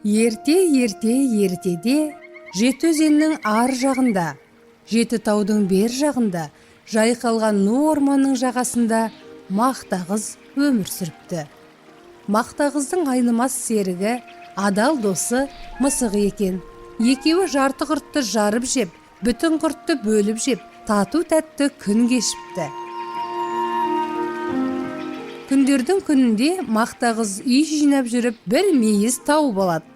Ертеде Жеті өзеннің ар жағында, Жеті таудың бер жағында, жайқалған ну орманның жағасында Мақтағыз өмір сүріпті. Мақтағыздың айнымас серігі, адал досы мысық екен. Екеуі жарты құртты жарып жеп, бүтін құртты бөліп жеп, тату тәтті күн кешіпті. Күндердің күнінде Мақтағыз үй жинап жүріп, бір мейіз тауып алады.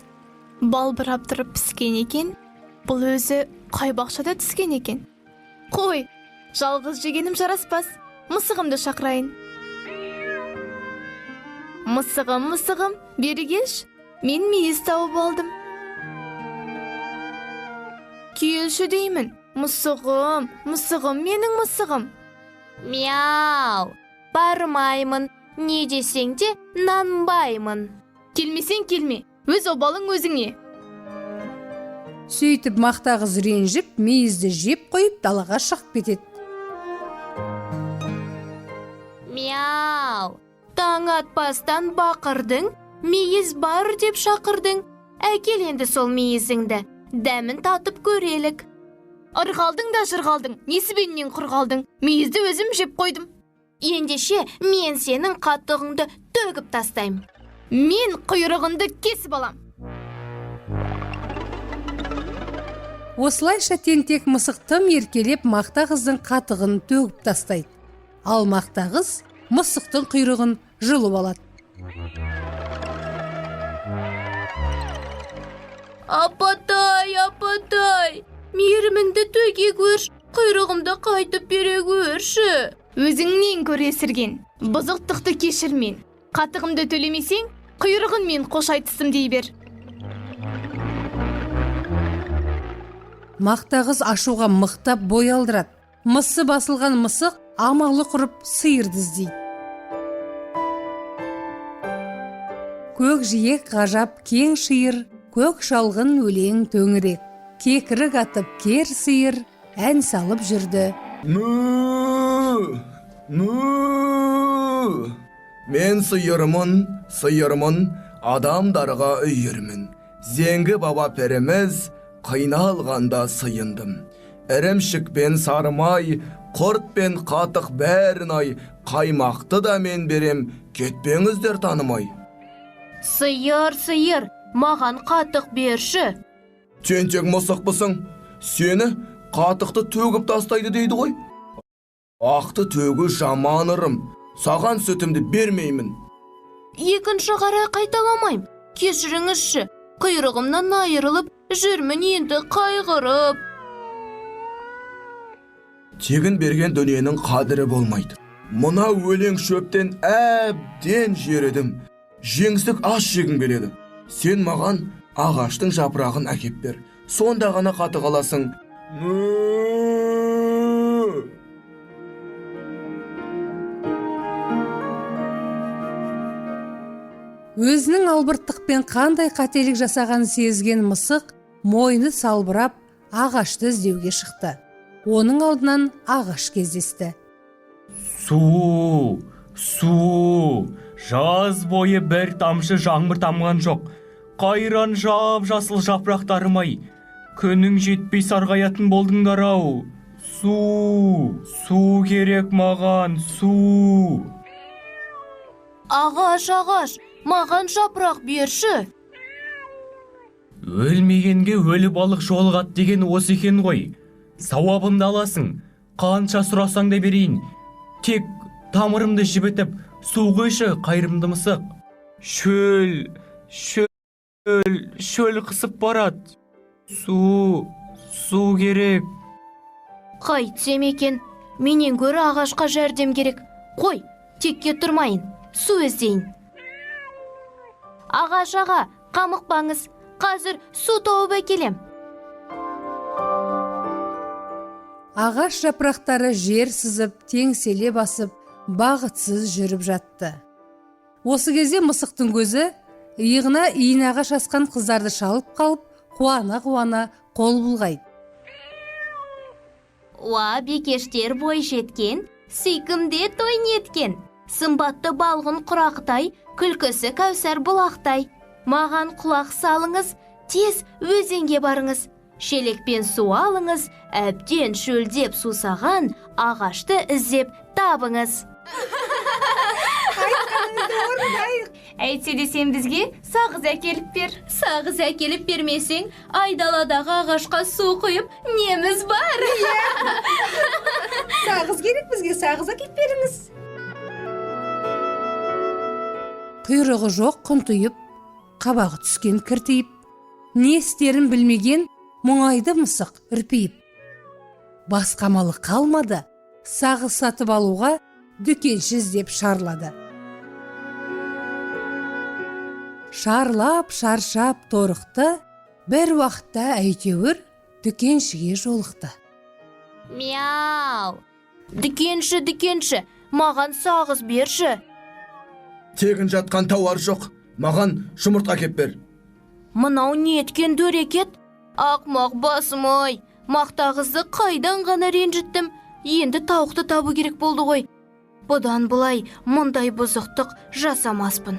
Балбырап тұрып піскен екен, бұл өзі қай бақшада түскен екен. Қой, жалғыз жегенім жараспас, мысығымды шақырайын. Мысығым, бері келші, мен мейіз тауып алдым. Келші деймін, мысығым, менің мысығым. Мяу, бармаймын, не десең де нанбаймын. Келмесең келме, өз обалың өзіңе. Сөйтіп Мақтағыз ренжіп, мейізді жеп қойып далаға шығып кетеді. Мяу, таң атпастан бақырдың, мейіз бар деп шақырдың. Әкел енді сол мейізіңді, дәмін татып көрелік. Ырғалдың да жырғалдың, несібеннен құрғалдың, мейізді өзім жеп қойдым. Ендеше мен сенің қатығыңды төгіп тастайым. Мен құйрығыңды кесіп алам. Осылайша тентек мысық тым еркелеп Мақтағыздың қатығын төгіп тастайды. Ал Мақтағыз мысықтың құйрығын жұлып алады. Апатай, мейіріміңді төге көрш, құйрығымды қайтып бере көрші. Өзіңнен көресірген, бұзықтықты кешірмен. Қатығымды төлемесең, құйрығын мен қош айтысым дей бер. Мақтағыз ашуға мықтап бой алдырады. Мысы басылған мысық амалы құрып сиырды іздейді. Көк жиек ғажап кең шиыр, көк шалғын өлең төңірек. Кекірік атып кер сиыр, ән салып жүрді. Ну! Мен сиырмын, адамдарға үйірмін. Зеңгі баба періміз, қиналғанда сыйындым. Ірімшік пен сарымай, құрт пен қатық бәрін ай, қаймақты да мен берем, кетпеңіздер танымай. Сиыр, маған қатық берші. Тентек мысықпысың, сені қатықты төгіп тастайды дейді ғой. Ақты төгу жаман ырым, саған сүтімді бермеймін. Екінші қара қайталамайым, кешіріңізші, құйрығымнан айырылып, жүрмін енді қайғырып. Тегін берген дүниенің қадірі болмайды. Мұна өлең шөптен әбден жередім. Жеңсік ас жегім келеді. Сен маған ағаштың жапырағын әкеп бер. Сонда ғана қатық аласың. Өзінің албырттықпен қандай қателік жасаған сезген мысық мойны салбырап ағашты іздеуге шықты. Оның алдынан ағаш кездесті. Су, жаз бойы бір тамшы жаңбыр тамған жоқ. Қайран жасыл жапырақтарым-ай, күнің жетпей сарғаятын болдыңдар-ау. Су керек маған, су. Ағаш, маған жапырақ берші. Өлмегенге өлі балық жолығады деген осы екен ғой. Сауабымды аласың, қанша сұрасаң да берейін. Тек тамырымды жібітіп, су қойшы, қайырымды мысық. Шөл қысып барады. Су керек. Қайтсем екен, менен гөрі ағашқа жәрдем керек. Қой, текке тұрмайын, су іздейін. Ағаш аға, қамықпаңыз, қазір су тауып әкелем. Ағаш жапырақтары жер сызып, теңселе басып, бағытсыз жүріп жатты. Осы кезде мысықтың көзі иығына иінағаш асқан қыздарды шалып қалып, қуана қол бұлғайды. Уа, бекештер бой жеткен, сүйкімде той неткен. Сымбатты балғын құрақтай, күлкісі кәусар бұлақтай. маған құлақ салыңыз, тез өзенге барыңыз. Шелекпен су алыңыз, әбден шөлдеп сусаған ағашты іздеп табыңыз. Әйтсе де сен бізге сағыз әкеліп бер. Сағыз әкеліп бермесең, айдаладағы ағашқа су құйып, неміз бар. Сағыз керек бізге, сағыз әкеліп беріңіз. Құйрығы жоқ құнтиып, қабағы түскен кіртиіп, не істерін білмеген мұңайды мысық үрпиіп. Басқа малы қалмады, сағыз сатып алуға дүкенші іздеп шарлады. Шарлап, шаршап торықты, бір уақытта әйтеуір дүкеншіге жолықты. Мяу! Дүкенші, маған сағыз берші. Тегін жатқан тауар жоқ. Маған жұмыртқа әкеп бер. Мынау не еткен дөрекет? Ақмақ басым-ай, мақтағызды қайдан ғана ренжіттім. Енді тауықты табу керек болды ғой. Бұдан бұлай мұндай бұзықтық жасамаспын.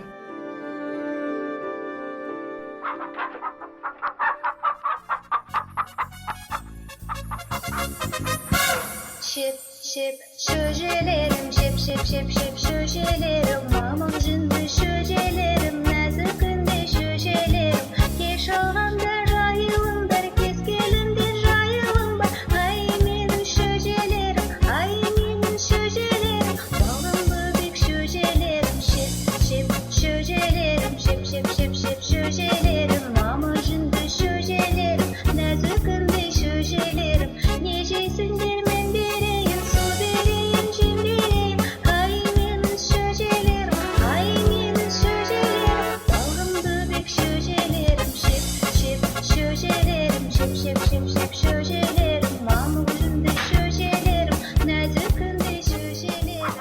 Şip şip şöcelerim, şip şip şip şip şöcelerim, mamam jındı şöcelerim, nazikinde şöcelerim, keş olganda jayılımдар, kez kelimde jayılımbar, ay menin şöcelerim, ay menin şöcelerim, balımlı bek şöcelerim, şip şip şöcelerim, şip şip şip şip şöcelerim, mamam jındı şöcelerim, nazikinde şöcelerim, neceysindir men bereyim, su bereyim, cem bereyim, ay menin şöcelerim, ay menin şöcelerim, balımlı bek şöcelerim, şip şip şöcelerim, şip şip şip şip şöcelerim, mamam jındı şöcelerim, nazikinde şöcelerim.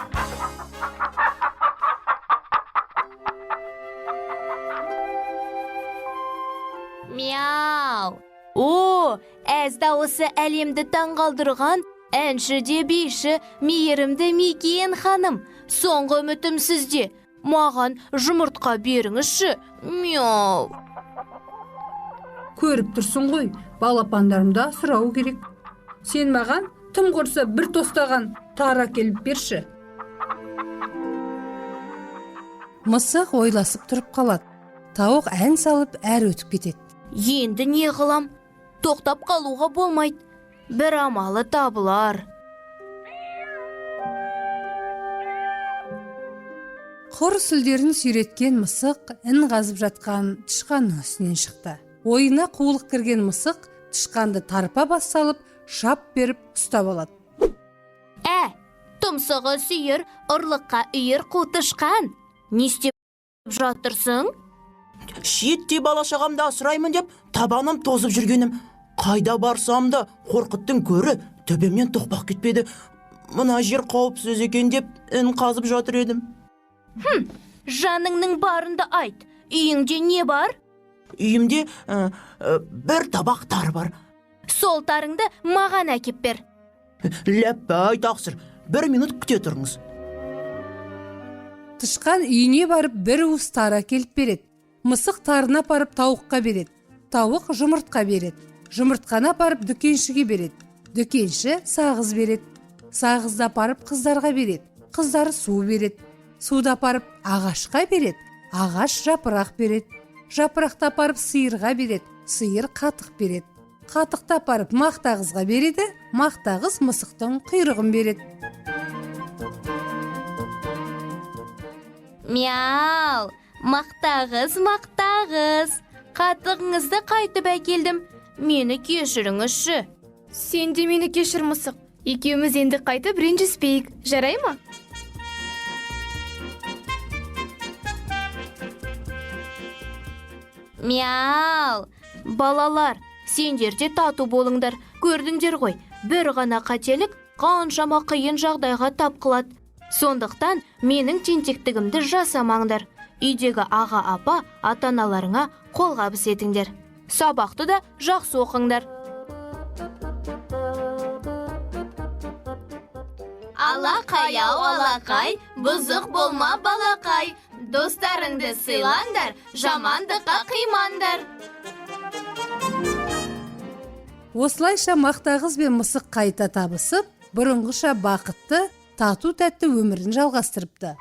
Мяу! О, әз дауысы әлемді таңғалдырған әнші де бейші мейірімді Мекен ханым. Соңғы үмітім сізде. Маған жұмыртқа беріңізші. Мяу! Көріп тұрсың ғой, балапандарымда сұрау керек. Сен маған тым құрса бір тостаған тар әкеліп берші. Мысық ойласып тұрып қалады. Тауық ән салып әрі өтіп кетеді. Енді не қылам? Тоқтап қалуға болмайды. Бір амалы табылар. Құр сүлдерін сүйреткен мысық ін қазып жатқан тышқанның үстінен шықты. Ойына қуылық кірген мысық тышқанды тарпа бас салып, шап беріп ұстап алады. Тұмсығы сүйір, ұрлыққа үйір қу тышқан. Не істеп жатырсың? Шиеттей бала-шағамды асыраймын деп табаным тозып жүргенім. Қайда барсам да қорқыттың көрі төбемнен тоқпақ кетпеді. Мына жер қауіпсіз екен деп ін қазып жатыр едім. Жаныңның барында айт. Үйіңде не бар? Үйімде бір табақ тар бар. Сол тарыңды маған әкеп бер. Ләппәй тақсыр, 1 минут күте тұрыңыз. Тышқан үйіне барып бір уыс тар әкеліп береді. Мысық тарына апарып тауыққа береді. Тауық жұмыртқа береді. Жұмыртқаны апарып дүкеншіге береді. Дүкенші сағыз береді. Сағызды апарып қыздарға береді. Қыздары су береді. Суды апарып ағашқа береді. Ағаш жапырақ береді. Жапырақты апарып сиырға береді. Сиыр қатық береді. Қатықты апарып мақтағызға береді. Мақтағыз мысықтың құйрығын береді. Мяу! Мақтағыз, қатығыңызды қайтып әкелдім. Мені кешіріңізші. Сен де мені кешір, мысық. Екеуміз енді қайтып ренжіспейік. Жарай ма? Мяу! Балалар, сендер де тату болыңдар. Көрдіңдер ғой, бір ғана қателік қаншама қиын жағдайға тап қылады. Сондықтан менің тентектігімді жасамаңдар. Үйдегі аға апа ата-аналарыңа қолғабыс етіңдер. Сабақты да жақсы оқыңдар. Алақай, алақай, бұзық болма балақай. Достарыңды сыйлаңдар, жамандыққа қимаңдар. Осылайша мақтағыз бен мысық қайта табысып, бұрынғыша бақытты, тату тәтті өмірін жалғастырыпты.